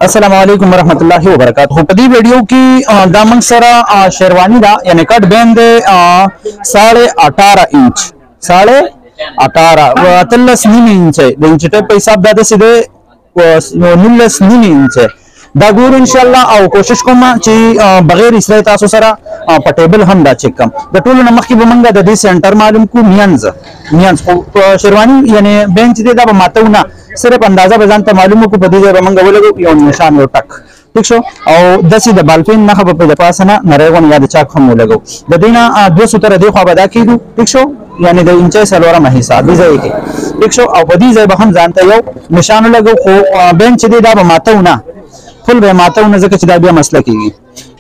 अस्सलाम वालेकुम रहमतुल्लाहि व बरकातहू। पदी वीडियो की दामन सरा शेरवानी दा यानी कट बैंड 18.5 इंच 18.5 अतलस नीमी इंच इंच टेप हिसाब दादे सीधे 19 नीमी इंच دا ګور ان شاء الله او کوشش کوم چې بغیر اسره تاسو سره په ټیبل هم دا چک کم د ټولو نمخ کې بمنګه د دې سنټر معلوم کو میانز شیروانی یعنی بینچ دې دا ماتونه صرف اندازه بزان ته معلومه کو په دې ځای بمنګه ولګو یو نشان یو ټک ٹھیک شو او دسي د بالفین نه په د پاسنه نریغون یا د چاک هم ولګو د دینه 200 تر دی خو به دا کیدو ٹھیک شو یعنی د انچه سلوره حصہ دې ځای کې ٹھیک شو او په دې ځای به هم ځانته یو نشان لګو خو بینچ دې دا ماتونه فل به ماته نه ځکه چې دا بیا مسله کیږي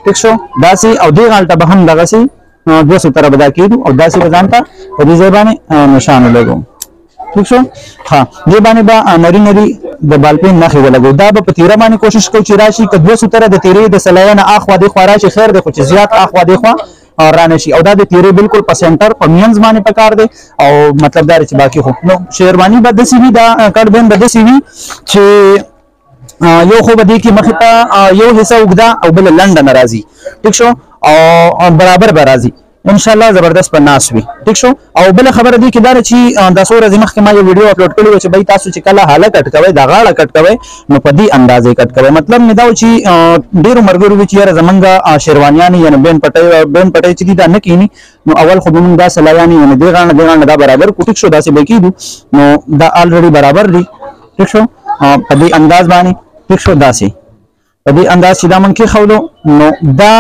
ٹھیک شو داسي او دی غالټه به هم دغه سي 200 تر بدا کیدو او داسي بزانتا په دې ځای باندې نشان لګو ٹھیک شو ها دې باندې با نری نری د بالپین نه لګو دا په تیره باندې کوشش کو چې راشي ک 200 تر د تیرې د سلایانه اخوا د خوراشي خیر د خو چې زیات اخوا د خو رانشي او دا د تیرې بالکل په سنټر په مینز باندې پکار دی او مطلب دا چې باقی خو نو شیروانی بد سی وی دا کډ بین بد سی وی چې یو خو بدی کی مخته یو حصہ وګدا او بل لندن راځي ٹھیک شو او برابر به راځي ان شاء الله زبردست پناس وی ٹھیک شو او بل خبر دی کی دار چې د سور ازمخ کې ما یو ویډیو اپلوډ کړو چې بای تاسو چې کله حاله کټ کوي دا غاړه کټ کوي نو په دې اندازې کټ کوي مطلب مې دا چې ډیرو مرګرو چې یاره زمنګا شیروانیان یعنی بین پټي چې دا نه کینی نو اول خو موږ دا سلایانی یعنی دی غاڼه دا برابر کو ټیک شو دا سه بکیدو نو دا الریډي برابر دی ٹھیک شو په دې انداز باندې ٹھیک شو داسي په دې انداز چې دا من کې خولو نو دا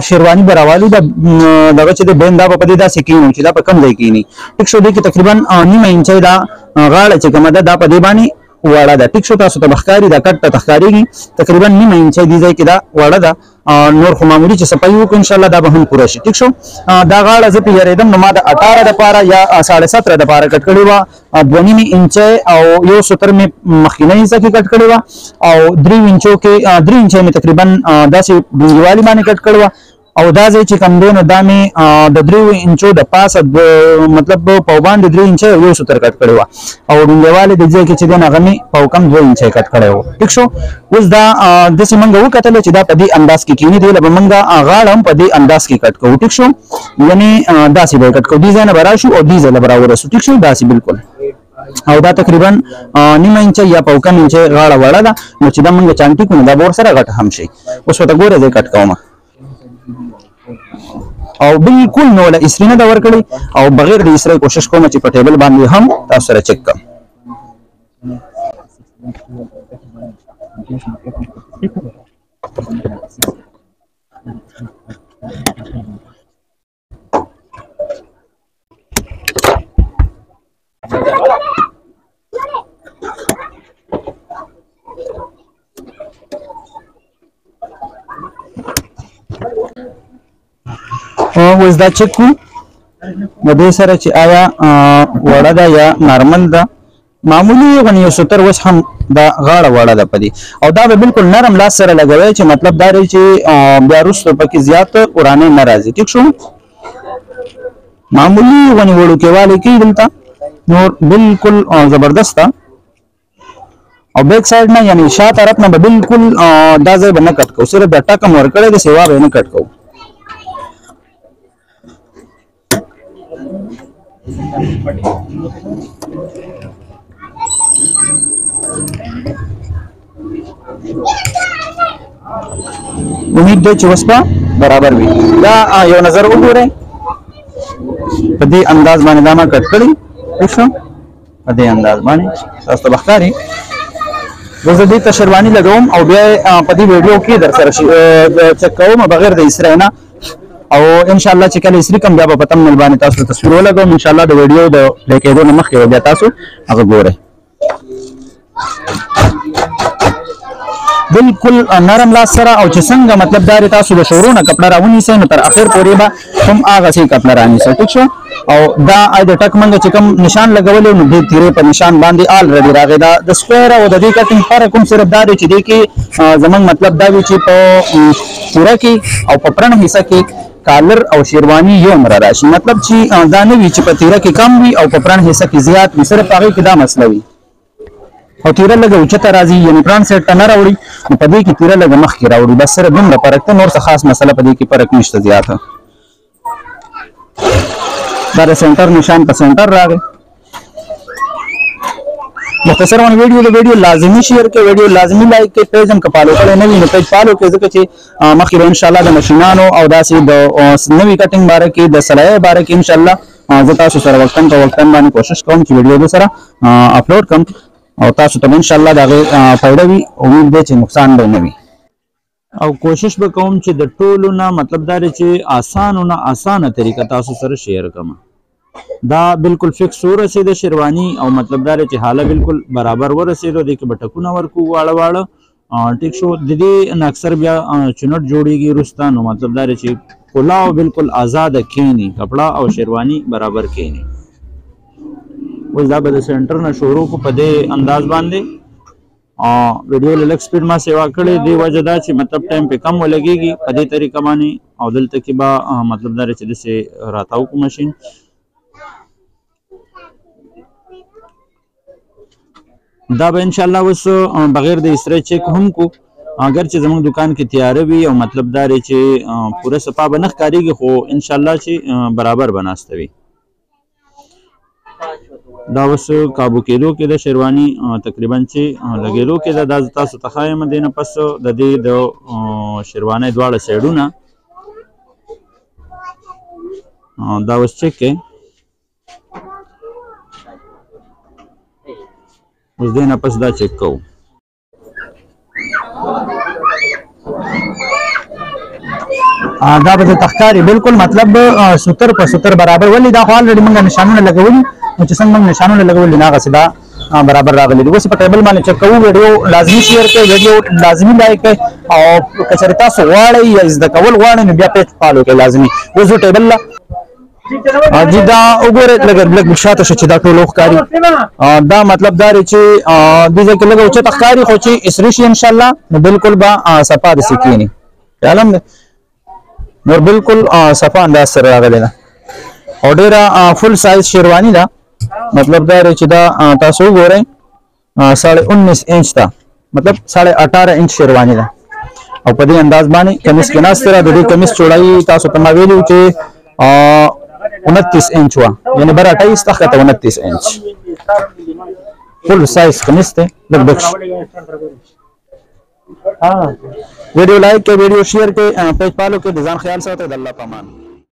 شیروانی براوالو دا دغه چې د بین دا په دې داسې کینو چې دا په کم ځای کینی ټیک شو دې کې تقریبا نیمه انچ دا غاړه چې کومه دا په دې باندې وړه ده ټیک شو تاسو ته بخکاری دا کټ ته تخکاریږي تقریبا نیمه انچ دې ځای کې دا وړه ده نور خو معمولی چې صفایو کو ان شاء الله دا به هم پوره شي ټیک شو دا غاړه زه پیریدم نو ما د 18 د پاره یا 17.5 د پاره کټ کړی و 2.5 انچ او یو 70 می مخینه حصہ کې کټ کړی و او 3 انچو کې 3 انچ می تقریبا داسې دیوالی باندې کټ کړی و او دا ځای چې کم دینو دا می د 3 انچو د پاسه مطلب په باندې 3 انچ یو 70 کټ کړی و او دیوالی د ځای کې چې دغه می په کم 2 انچ کټ کړی و ټیک شو اوس دا د سیمنګ وکټل چې دا په دې انداز کې کینی دی لکه منګه غاړم په دې انداز کې کټ کوو ټیک شو یعنی داسې به کټ کوو دي ځنه برا شو او دي ځله برابر شو ټیک شو داسې بالکل او دا تقریبا نیمه انچ یا په کم انچ غاړه وړه ده نو چې دا منګه چانټی کو دا بور سره غټ هم شي اوس وته ګوره دې کټ کوم او بالکل نو له اسرینه دا ور کړی او بغیر د اسره کوشش کوم چې په ټیبل باندې هم تاسو سره چک کړم اوس دا چک کو نو دې سره چې آیا وړه ده یا نارمل ده معمولی غنی یو 70 وس هم دا غاړه وړه ده پدې او دا به بالکل نرم لاس سره لګوي چې مطلب دا دی چې بیا وروسته پکې زیات قرانه ناراضي ټیک شو معمولی غنی وړو کې والی کې دلته نور بالکل زبردست او بیک سایډ نه یعنی شا طرف نه بالکل دا ځای باندې کټ کو صرف د ټاکم ور کړی د سیوا به نه کټ کو امید ده چې وسپا برابر وي دا یو نظر وګورئ په دې انداز باندې دا ما کټ کړی ښه په دې انداز باندې تاسو ته بختاري زه دې ته شیروانی لګوم او بیا په دې ویډیو کې در سره چک کوم بغیر د اسره نه او ان شاء الله چې کله اسری کم بیا په پتم مل باندې تاسو تصویر ولګوم ان شاء الله د ویډیو د لیکېدو نه مخکې بیا تاسو هغه ګورئ بالکل نرم لاس سره او چې څنګه مطلب دار تاسو د شورونه کپڑا راونی سي نو تر اخر پورې به هم هغه سي کپڑا رانی سي ټیک شو او دا د ټک منګ چې کوم نشان لګولې نو د تیرې په نشان باندې الریډي راغی دا د سکوير او د دې کټینګ فرق کوم صرف دا دی چې دې کې زمنګ مطلب دا وی چې په پورا کې او په پرن حصہ کې کالر او شیروانی یو مر راشي مطلب چې دا نه وی چې په تیره کې کم وي او په پرن حصہ کې زیات وي صرف هغه کې دا مسله وي او تیره لګه اوچته راځي یعنی پران سیټ ته نه راوړي نو په دې کې تیره لګه مخکې راوړي بس صرف دومره فرق ته نور څه خاص مسله په دې کې فرق نشته زیاته دا د سنټر نشان په سنټر راغی مختصر ون ویډیو لازمی شیر کې ویډیو لازمی لایک کې پیج هم کپالو کړئ نه وي نو پیج فالو کې ځکه چې مخکې به ان شاء الله د ماشینانو او داسې د نوې کټینګ باره کې د صلاحي باره کې ان شاء الله زه تاسو سره وختن باندې کوشش کوم چې ویډیو در سره اپلوډ کوم او تاسو ته ان شاء الله دا فائدہ وي امید ده چې نقصان به نه وي او کوشش به کوم چې د ټولو نه مطلب دا چې آسانه طریقه تاسو سره شیر کوم دا بالکل فکس ورسېده شیروانی او مطلب دا چې حاله بالکل برابر ورسېدو د کې بټکونه ورکو واړه ټیک شو د دې اکثر بیا چونټ جوړیږي رستا نو مطلب دا چې کلاو بالکل آزاد کینی کپڑا او شیروانی برابر کینی اوس دا به د سنټر نه شروع کو په دې انداز باندې ویډیو لک سپیډ ما سیوا کړې دی وجه دا چې مطلب ټایم په کم ولګيږي په دې طریقه باندې او دلته کې با مطلب دا چې د سه راتاو کو ماشين دا به ان شاء الله وس بغیر د اسره چیک هم کو اگر چې زموږ دکان کې تیار وي او مطلب دا چې پوره صفا بنخ کاریږي خو ان شاء الله چې برابر بناستوي دا وس کابو کېدو کې د شیروانی تقریبا چې لګېدو کې د تاسو تخایم دینه پس د دې د شیروانی دواړه سایډونه دا وس چیک کې اوس دینه پس دا چیک کوو دا به تخکاری بالکل مطلب ستر په ستر برابر ولې دا خو الریډي موږ نشانونه لګولي نو چې څنګه موږ نشانونه لګولي نه غسه دا برابر راغلي اوس په ټیبل باندې چک کوو ویډیو لازمي شیر کړئ ویډیو لازمي لایک کړئ او کچره تاسو غواړئ یا زده کول غواړئ نو بیا پیج فالو کړئ لازمي اوس ټیبل لا اجي دا وګوره لګ شاته چې دا ټول وخکاری دا مطلب دا چې د دې کې لګو چې تخکاری خو چې اسریش ان شاء الله نو بالکل با صفا د سکینی علم نور بالکل صفا انداز سره راغلی دا او ډیره فل سایز شیروانی دا مطلب دا چې دا تاسو وګورئ 19.5 انچ تا مطلب 18.5 انچ شیروانی دا او په دې انداز باندې کمیس کې ناس سره د دې کمیس چوڑای تاسو ته ما ویلو چې 29 انچ وا یعنی بر 28 تخته 29 انچ فل سایز کمیس ته لګ ویڈیو لائک کے ویڈیو شیئر کے پیج فالو کے ځان خیال ساتئ د الله پامان